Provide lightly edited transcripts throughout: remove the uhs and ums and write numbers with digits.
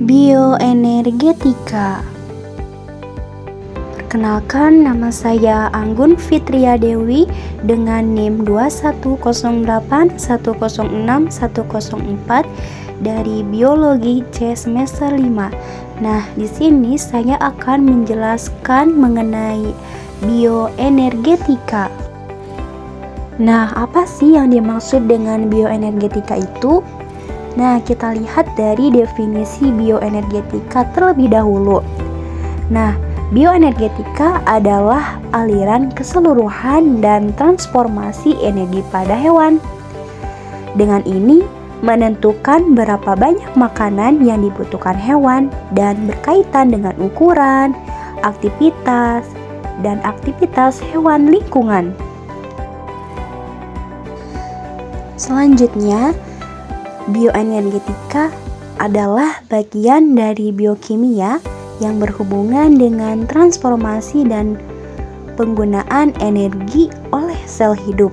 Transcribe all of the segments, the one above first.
Bioenergetika. Perkenalkan, nama saya Anggun Fitria Dewi dengan NIM 21081061004 dari Biologi C semester 5. Nah, di sini saya akan menjelaskan mengenai bioenergetika. Nah, apa sih yang dimaksud dengan bioenergetika itu? Nah, kita lihat dari definisi bioenergetika terlebih dahulu. Nah, bioenergetika adalah aliran keseluruhan dan transformasi energi pada hewan. Dengan ini, menentukan berapa banyak makanan yang dibutuhkan hewan dan berkaitan dengan ukuran, aktivitas hewan lingkungan. Selanjutnya, bioenergetika adalah bagian dari biokimia yang berhubungan dengan transformasi dan penggunaan energi oleh sel hidup.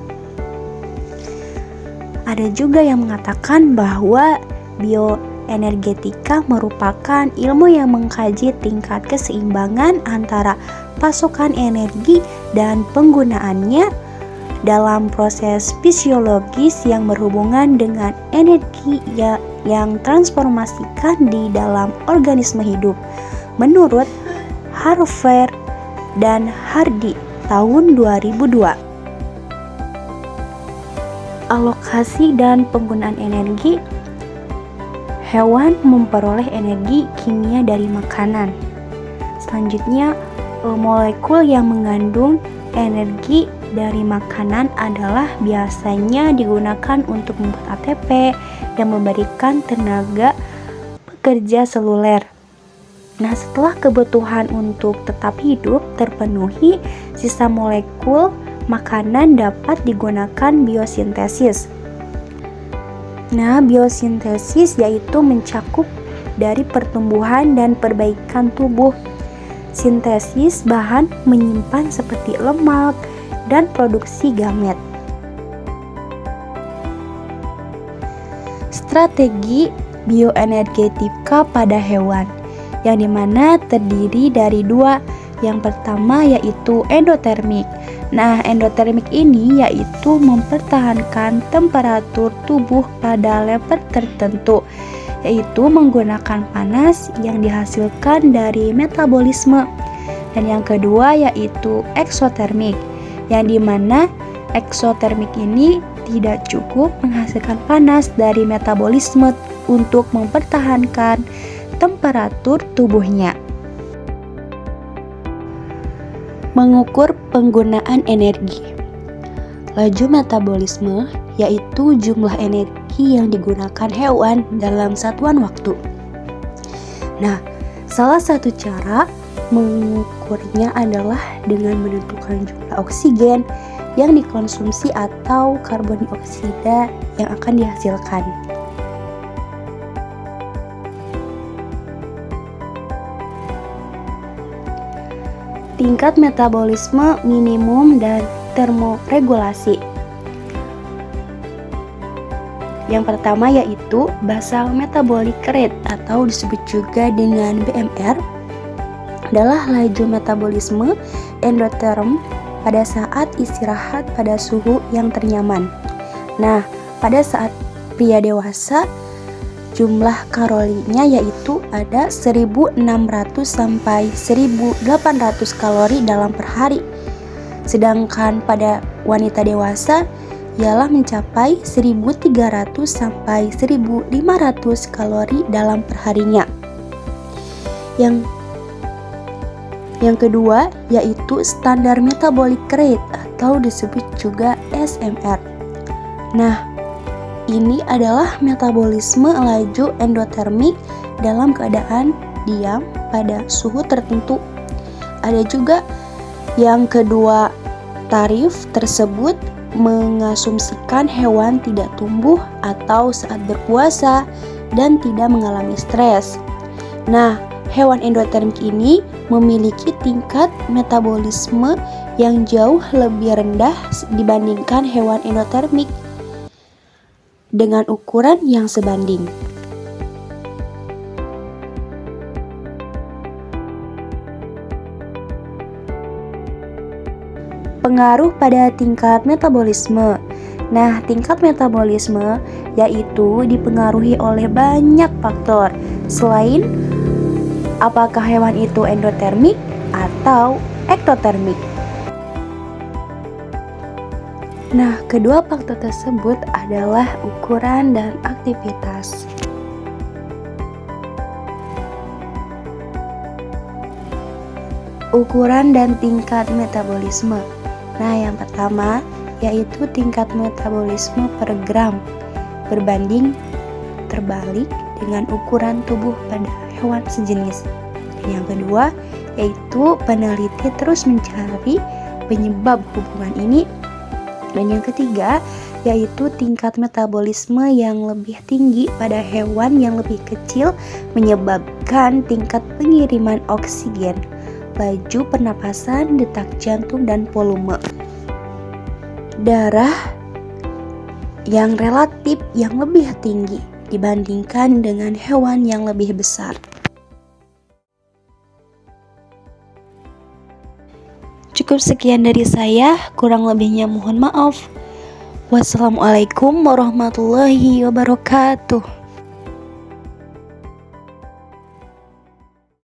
Ada juga yang mengatakan bahwa bioenergetika merupakan ilmu yang mengkaji tingkat keseimbangan antara pasokan energi dan penggunaannya dalam proses fisiologis yang berhubungan dengan energi yang transformasikan di dalam organisme hidup. Menurut Harver dan Hardy tahun 2002. Alokasi dan penggunaan energi. Hewan memperoleh energi kimia dari makanan. Selanjutnya, molekul yang mengandung energi dari makanan adalah biasanya digunakan untuk membuat ATP yang memberikan tenaga pekerja seluler. Nah, setelah kebutuhan untuk tetap hidup terpenuhi, sisa molekul makanan dapat digunakan biosintesis. Nah, biosintesis yaitu mencakup dari pertumbuhan dan perbaikan tubuh. Sintesis bahan menyimpan seperti lemak dan produksi gamet. Strategi bioenergetika pada hewan, yang dimana terdiri dari dua. Yang pertama yaitu endotermik. Nah, endotermik ini yaitu mempertahankan temperatur tubuh pada level tertentu, yaitu menggunakan panas yang dihasilkan dari metabolisme. Dan yang kedua yaitu eksotermik, yang dimana eksotermik ini tidak cukup menghasilkan panas dari metabolisme untuk mempertahankan temperatur tubuhnya. Mengukur penggunaan energi. Laju metabolisme yaitu jumlah energi yang digunakan hewan dalam satuan waktu. Nah, salah satu cara mengukurnya adalah dengan menentukan jumlah oksigen yang dikonsumsi atau karbon dioksida yang akan dihasilkan. Tingkat metabolisme minimum dan termoregulasi. Yang pertama yaitu basal metabolic rate atau disebut juga dengan BMR, adalah laju metabolisme endoterm pada saat istirahat pada suhu yang ternyaman. Nah, pada saat pria dewasa, jumlah kalorinya yaitu ada 1.600 sampai 1.800 kalori dalam per hari. Sedangkan pada wanita dewasa ialah mencapai 1.300 sampai 1.500 kalori dalam perharinya. Yang kedua yaitu standar metabolic rate atau disebut juga SMR. Nah, ini adalah metabolisme laju endotermik dalam keadaan diam pada suhu tertentu. Ada juga yang kedua tarif tersebut mengasumsikan hewan tidak tumbuh atau saat berpuasa dan tidak mengalami stres. Nah, hewan endotermik ini memiliki tingkat metabolisme yang jauh lebih rendah dibandingkan hewan endotermik dengan ukuran yang sebanding. Pengaruh pada tingkat metabolisme. Nah, tingkat metabolisme yaitu dipengaruhi oleh banyak faktor. Selain apakah hewan itu endotermik atau ektotermik. Nah, kedua faktor tersebut adalah ukuran dan aktivitas. Ukuran dan tingkat metabolisme. Nah, yang pertama yaitu tingkat metabolisme per gram berbanding terbalik dengan ukuran tubuh pada hewan sejenis. Dan yang kedua yaitu peneliti terus mencari penyebab hubungan ini. Dan yang ketiga yaitu tingkat metabolisme yang lebih tinggi pada hewan yang lebih kecil menyebabkan tingkat pengiriman oksigen, laju pernapasan, detak jantung, dan volume darah yang relatif yang lebih tinggi dibandingkan dengan hewan yang lebih besar. Cukup sekian dari saya, kurang lebihnya mohon maaf. Wassalamualaikum warahmatullahi wabarakatuh.